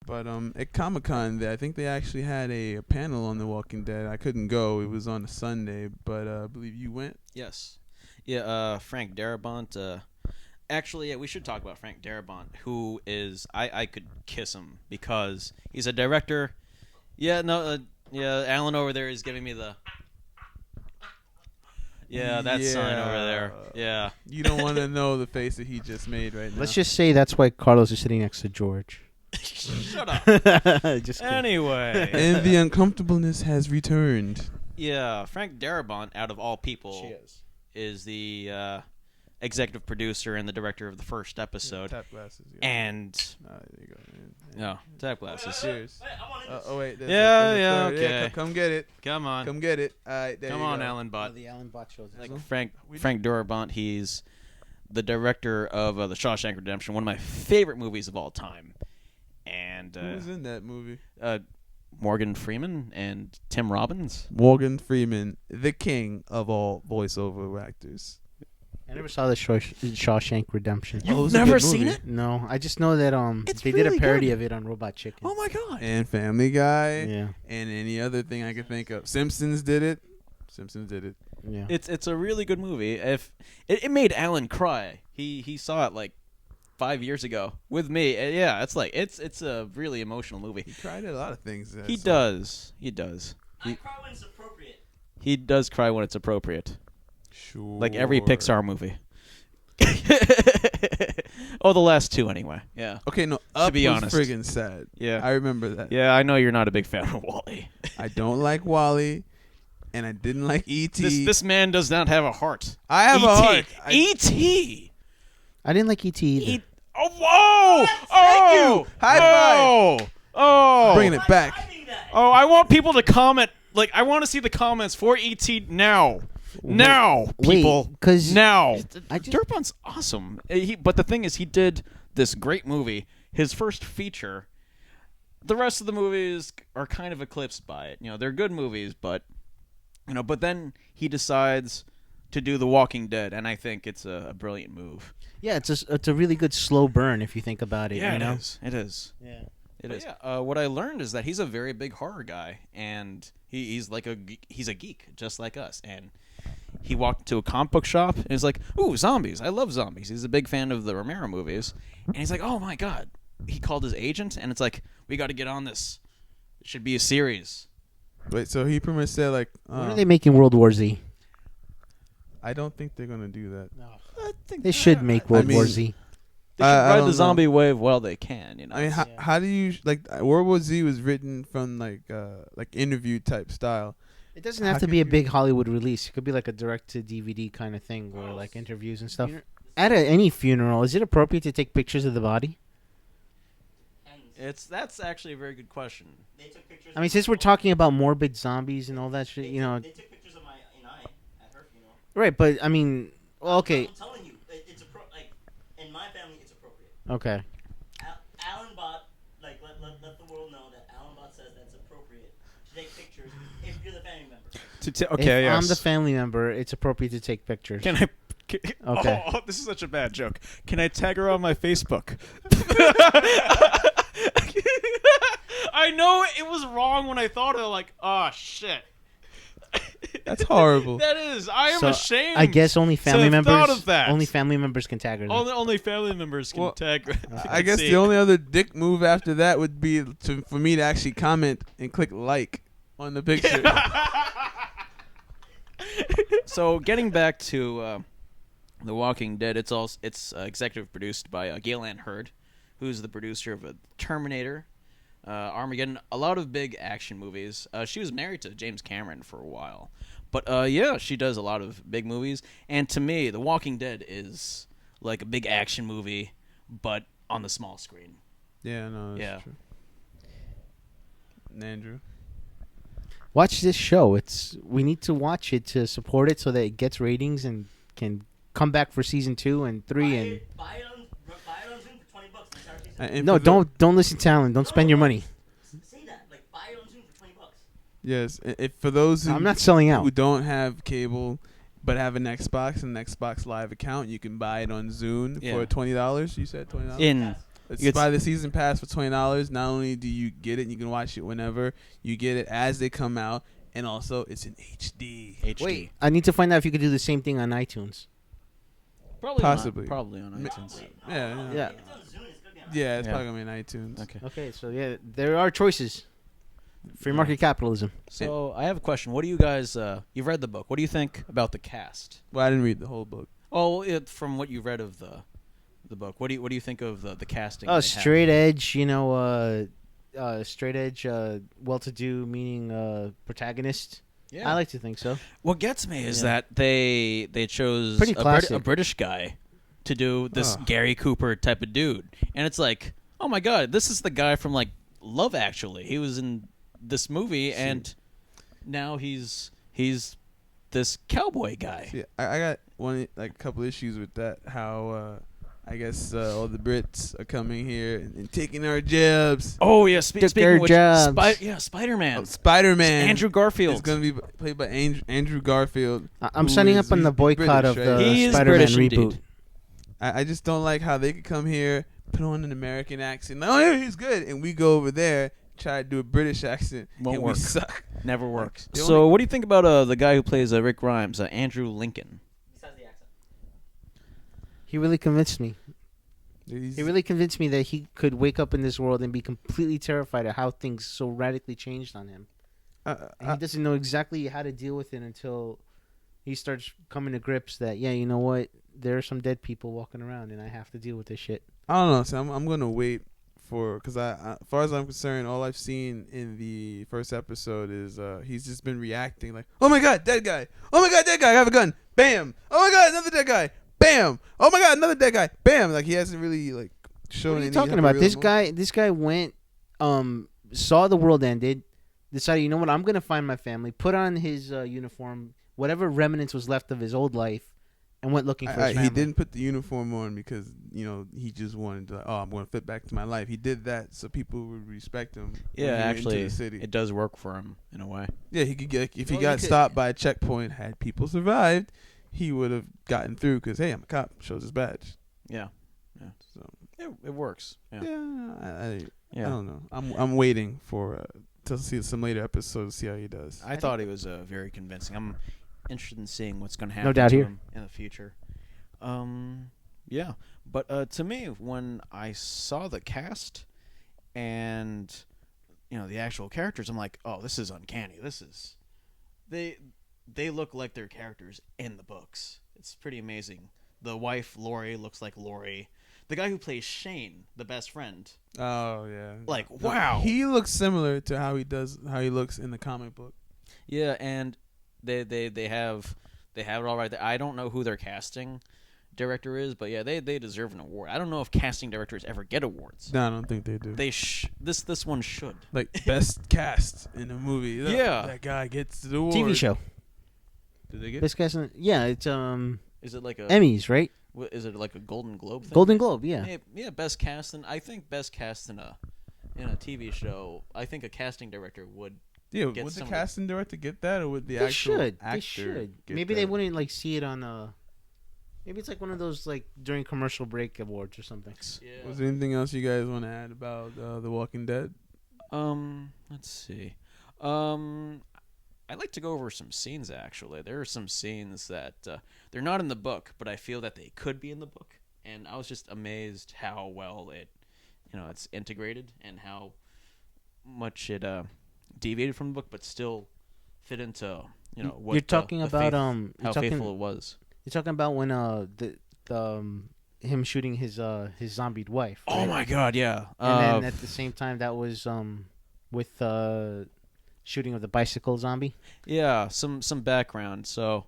But at Comic-Con, I think they actually had a panel on The Walking Dead. I couldn't go. It was on a Sunday, but I believe you went. Yes. Yeah, Frank Darabont. Actually, yeah, we should talk about Frank Darabont, who is... I could kiss him because he's a director. Yeah, no, Alan over there is giving me the... Yeah, that sign over there. Yeah. You don't want to know the face that he just made right now. Let's just say that's why Carlos is sitting next to George. Shut up. Just Anyway. And the uncomfortableness has returned. Yeah, Frank Darabont, out of all people, is the executive producer and the director of the first episode. Tap glasses. Yeah. And... there you go. No, tap glasses. Cheers. Okay. Yeah, come get it. Come on. Come get it. All right, there Come you on, go. Alan Bott. the Alan Bott shows. Like Frank Darabont, he's the director of The Shawshank Redemption, one of my favorite movies of all time. And who was in that movie? Morgan Freeman and Tim Robbins. Morgan Freeman, the king of all voiceover actors. I never saw the Shawshank Redemption. You've never seen it? No, I just know that they did a parody of it on Robot Chicken. Oh my god! And Family Guy. Yeah. And any other thing I could think of. Simpsons did it. Yeah. It's a really good movie. If it made Alan cry. He saw it like 5 years ago with me. Yeah, it's a really emotional movie. He cried at a lot of things. He does. I cry when it's appropriate. He does cry when it's appropriate. Sure. Like every Pixar movie. Oh, the last two anyway. Yeah. Okay, no. Up to be was honest, friggin' sad. Yeah. I remember that. Yeah, I know you're not a big fan of WALL-E. I don't like WALL-E, and I didn't like E.T. This man does not have a heart. I have a heart. E.T. I didn't like E.T. either. Oh, whoa! Thank you. High five. Oh! Bringing it back. Oh, I want people to comment. Like, I want to see the comments for E.T. now. Now, people. Wait, 'cause now. I just- Darabant's awesome. But the thing is, he did this great movie, his first feature. The rest of the movies are kind of eclipsed by it. You know, they're good movies, but but then he decides to do The Walking Dead, and I think it's a brilliant move. Yeah, it's a really good slow burn if you think about it. Yeah, you know? It is. Yeah. It is. Yeah, what I learned is that he's a very big horror guy, and he's like he's a geek just like us. And he walked into a comic book shop and he's like, "Ooh, zombies! I love zombies." He's a big fan of the Romero movies, and he's like, "Oh my god!" He called his agent, and it's like, "We got to get on this. It should be a series." Wait, so he pretty much said like, When are they making World War Z? I don't think they're gonna do that. No. I think They should make World War Z. They should I ride don't the know. zombie wave while they can. I mean, how do you World War Z was written from like interview type style. It doesn't How have to could be a you- big Hollywood release. It could be like a direct-to-DVD kind of thing, or like interviews and stuff. At any funeral, is it appropriate to take pictures of the body? That's actually a very good question. They took pictures. I mean, since we're talking about morbid zombies and all that shit, you know. They took pictures of my at her funeral. Right, but I mean, well, okay, I'm telling you, it's like in my family, it's appropriate. okay. Alan Bott, like let the world know that Alan Bott says that's appropriate to take pictures if you're the family member. Okay, If yes. I'm the family member, it's appropriate to take pictures. Can I? Okay. Oh, this is such a bad joke. Can I tag her on my Facebook? I know it was wrong when I thought of it, like, oh shit. That's horrible. That is. I am So, ashamed. I guess only family have members. thought of that. Only family members can tag her. then. Only family members can Well, tag her. I guess the only other dick move after that would be for me to actually comment and click like on the picture. So getting back to The Walking Dead, it's executive produced by Gale Ann Hurd, who's the producer of Terminator, Armageddon, a lot of big action movies. She was married to James Cameron for a while, but yeah, she does a lot of big movies. And to me, The Walking Dead is like a big action movie, but on the small screen. Yeah, no, that's Yeah. true. And Andrew. Watch this show. We need to watch it to support it so that it gets ratings and can come back for season 2 and 3 and. Buy it on Zoom for $20. The entire season. And No, for the- don't listen to Alan. Don't spend your money. Say that. Like buy it on Zoom for $20. Yes, if for those who I'm not selling who out. don't have cable but have an Xbox and an Xbox Live account, you can buy it on Zune Yeah. for $20. You said $20. In Buy the season pass for $20. Not only do you get it, you can watch it whenever. You get it as they come out, and also it's in HD. Wait, I need to find out if you could do the same thing on iTunes. Probably Possibly. Probably on iTunes. Yeah. Yeah. If it's on Zoom, it's gonna be on. Yeah, it's Yeah. probably gonna be in iTunes. Okay. Okay, so yeah, there are choices. Free market capitalism. So I have a question. What do you guys? You've read the book. What do you think about the cast? Well, I didn't read the whole book. Oh, from what you read of the book, what do you think of the casting? Oh, they have? straight edge, straight edge, well-to-do, meaning protagonist. Yeah. I like to think so. What gets me is that they chose Pretty a classic. British guy to do this Gary Cooper type of dude, and it's like, oh my god, this is the guy from like Love Actually. He was in this movie, and now he's this cowboy guy. See, I got a couple issues with that. How I guess all the Brits are coming here and taking our jobs. Oh yeah, Took speaking their of which, jobs. Spider-Man. Spider-Man. Andrew Garfield. It's gonna be played by Andrew Garfield. I'm who signing is- up on the he's boycott British, of right? the He is Spider-Man British reboot. indeed. I just don't like how they could come here, put on an American accent. Like, oh yeah, he's good, and we go over there try to do a British accent, Won't and work. we suck. Never works. The So, only- what do you think about the guy who plays Rick Grimes, Andrew Lincoln? Besides the accent. He really convinced me. He's- He really convinced me that he could wake up in this world and be completely terrified at how things so radically changed on him. And he doesn't know exactly how to deal with it until he starts coming to grips that, yeah, you know what? There are some dead people walking around, and I have to deal with this shit. I don't know. So I'm gonna wait because as far as I'm concerned, all I've seen in the first episode is he's just been reacting like, oh my god, dead guy. Oh my god, dead guy. I have a gun. Bam. Oh my god, another dead guy. Bam. Oh my god, another dead guy. Bam. Like he hasn't really like shown. What are you any talking type of about? real This emotion. guy went, saw the world ended, decided, you know what? I'm gonna find my family. Put on his uniform, whatever remnants was left of his old life, and went looking for his family. He didn't put the uniform on because he just wanted to. I'm going to fit back to my life. He did that so people would respect him. when Yeah, he went actually, into the city. it does work for him in a way. Yeah, he could get if he Well, got he could- stopped by a checkpoint. Had people survived, he would have gotten through because hey, I'm a cop. Shows his badge. Yeah, So it works. Yeah, I don't know. I'm waiting for to see some later episodes. See how he does. I thought he was very convincing. I'm interested in seeing what's going to happen No doubt to here. him in the future. Yeah, but to me, when I saw the cast and the actual characters, I'm like, oh, this is uncanny. This is they look like their characters in the books. It's pretty amazing. The wife Lori looks like Lori. The guy who plays Shane, the best friend, Oh yeah. like wow. He looks similar to how he looks in the comic book. Yeah, and they have it all right there. I don't know who their casting director is, but yeah, they deserve an award. I don't know if casting directors ever get awards. No, I don't think they do. They this one should. Like best cast in a movie. Yeah. that guy gets the award. TV show. Did they get? This guy's yeah, it's Is it like a Emmys, right? Is it like a Golden Globe thing? Golden Globe, yeah. Yeah, best cast, and I think best cast in a TV show. I think a casting director would. Yeah, get would the some of casting director get that, or would the They actual should. actor They should. get Maybe that? they wouldn't like see it on maybe it's like one of those like during commercial break awards or something. Yeah. Was there anything else you guys want to add about The Walking Dead? Let's see. I'd like to go over some scenes, actually. There are some scenes that they're not in the book, but I feel that they could be in the book. And I was just amazed how well it's integrated and how much it deviated from the book, but still fit into, what You're talking about how you're talking, faithful it was. You're talking about when him shooting his zombied wife. Oh right? my God, yeah. And then at the same time that was with shooting of the bicycle zombie. Yeah, some background. So,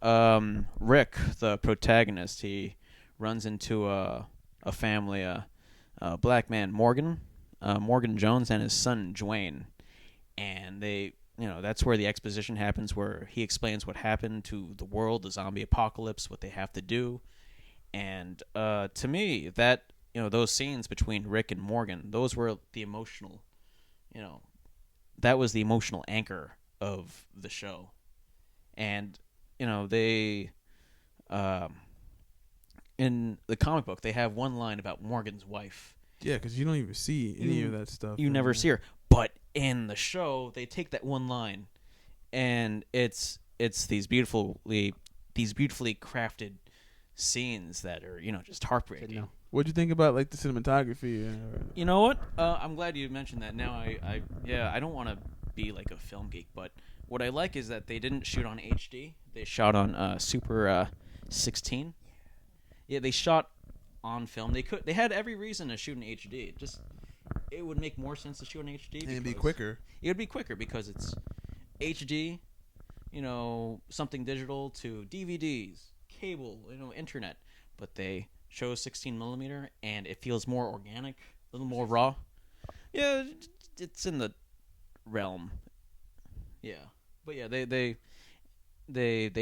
Rick, the protagonist, he runs into a family, a black man, Morgan Jones, and his son, Dwayne. And they, that's where the exposition happens, where he explains what happened to the world, the zombie apocalypse, what they have to do. And to me, that, those scenes between Rick and Morgan, those were the emotional, that was the emotional anchor of the show. And, they, in the comic book, they have one line about Morgan's wife, Yeah, because you don't even see any of that stuff. You never see her. But in the show, they take that one line, and it's these beautifully crafted scenes that are just heartbreaking. No. What'd you think about like the cinematography? You know what? I'm glad you mentioned that. Now I don't want to be like a film geek, but what I like is that they didn't shoot on HD. They shot on Super 16. Yeah, they shot on film. They had every reason to shoot in HD. It would make more sense to shoot in HD. And it'd be quicker. It would be quicker because it's HD, something digital to DVDs, cable, internet. But they chose 16 millimeter, and it feels more organic, a little more raw. Yeah, it's in the realm. Yeah, but yeah, they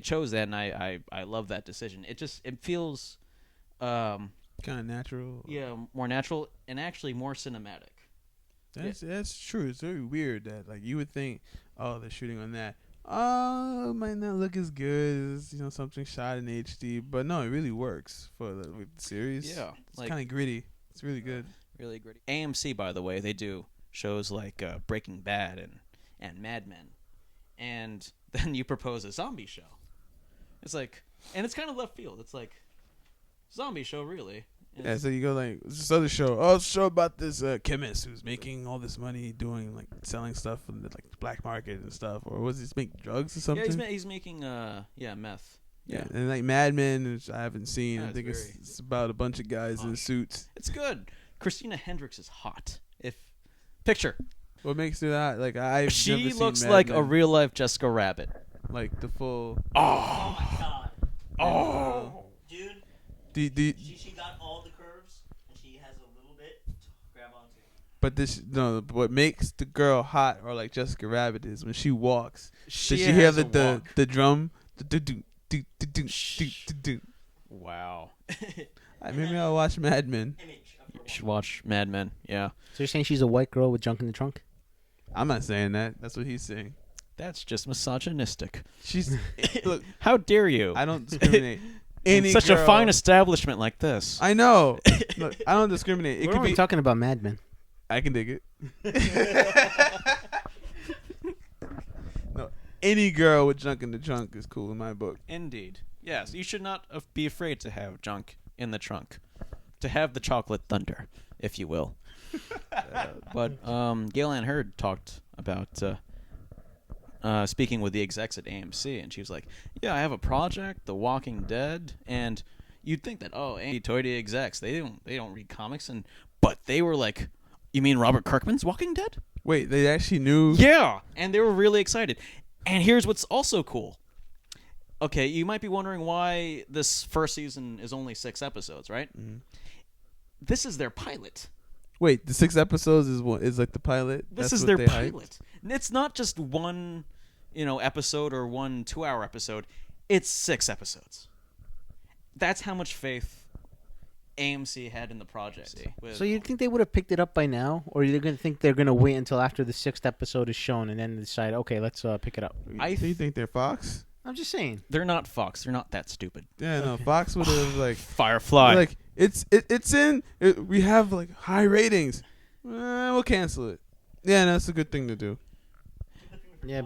chose that, and I love that decision. It feels kind of natural. Yeah, more natural and actually more cinematic. That's true. It's very weird that like you would think, oh, they're shooting on that. Oh, it might not look as good as something shot in HD, but no, it really works for the series. Yeah, it's kind of gritty. It's really good. Really gritty. AMC, by the way, they do shows like Breaking Bad and Mad Men, and then you propose a zombie show. It's like, and it's kind of left field. It's like zombie show, really. Yeah, so you go like this other show. Oh, it's a show about this chemist who's making all this money doing like selling stuff in the like black market and stuff. Or was he make drugs or something? Yeah, he's making meth. Yeah, and like Mad Men, which I haven't seen. Yeah, I think it's about a bunch of guys in suits. It's good. Christina Hendricks is hot. Picture. What makes it hot? Like She never seen looks Mad like Men. a real life Jessica Rabbit. Like the full. Oh my god. Oh. Dude, The she got all the curves, and she has a little bit to grab onto. But what makes the girl hot or like Jessica Rabbit is when she walks. She Did you hear has a walk. the drum? Wow. Maybe I'll watch Mad Men. You should watch Mad Men. Yeah. So you're saying she's a white girl with junk in the trunk? I'm not saying that. That's what he's saying. That's just misogynistic. She's look. How dare you? I don't discriminate. In Any such a girl- fine establishment like this. I know. Look, I don't discriminate. It We're could only be. talking about Mad Men. I can dig it. No, any girl with junk in the trunk is cool in my book. Indeed. Yes, you should not be afraid to have junk in the trunk. To have the chocolate thunder, if you will. But Galen Hurd talked about speaking with the execs at AMC, and she was like, yeah, I have a project, The Walking Dead, and you'd think that, AMC Toy execs, they don't read comics, but they were like, you mean Robert Kirkman's Walking Dead? Wait, they actually knew? Yeah, and they were really excited. And here's what's also cool. Okay, you might be wondering why this first season is only 6 episodes, right? Mm. This is their pilot. Wait, the 6 episodes is like the pilot? This That's is what their they hyped? pilot. It's not just one, episode or 1 2-hour episode. It's 6 episodes. That's how much faith AMC had in the project. So you think they would have picked it up by now, or you're going to think they're going to wait until after the 6th episode is shown and then decide, okay, let's pick it up? Do you think they're Fox? I'm just saying. They're not Fox. They're not that stupid. Yeah, no. Fox would have like Firefly. like we have like high ratings. We'll cancel it. Yeah, that's a good thing to do. Yeah,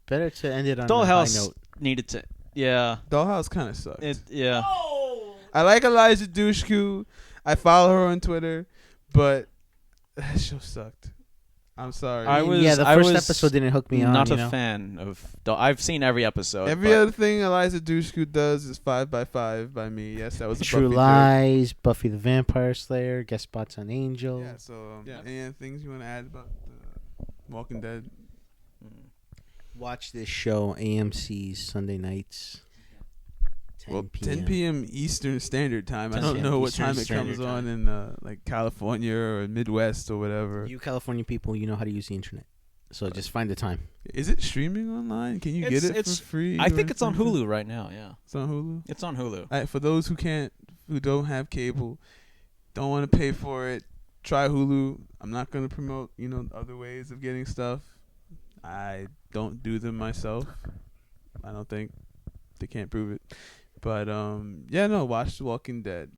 better to end it on a high Dollhouse note. needed to. Yeah. Dollhouse kind of sucked. Yeah. Oh! I like Eliza Dushku. I follow her on Twitter, but that show sucked. I'm sorry. The first episode didn't hook me on. Not a fan of. I've seen every episode. Every other thing Eliza Dushku does is 5x5 by me. Yes, that was a True Buffy Lies, Buffy the Vampire Slayer, guest spots on Angel. joke. Yeah. So any other things you want to add about Walking Dead? Watch this show, AMC's Sunday nights. 10 p.m. Eastern Standard Time. I 10 don't p.m. know what Eastern time it Standard comes on in like California or Midwest or whatever. You California people, you know how to use the internet. So just find the time. Is it streaming online? Can you get it for free? I or think it's on something? Hulu right now. Yeah, It's on Hulu. it's on Hulu. For those who don't have cable, don't want to pay for it, try Hulu. I'm not going to promote other ways of getting stuff. I don't do them myself. I don't think they can't prove it. But watch The Walking Dead.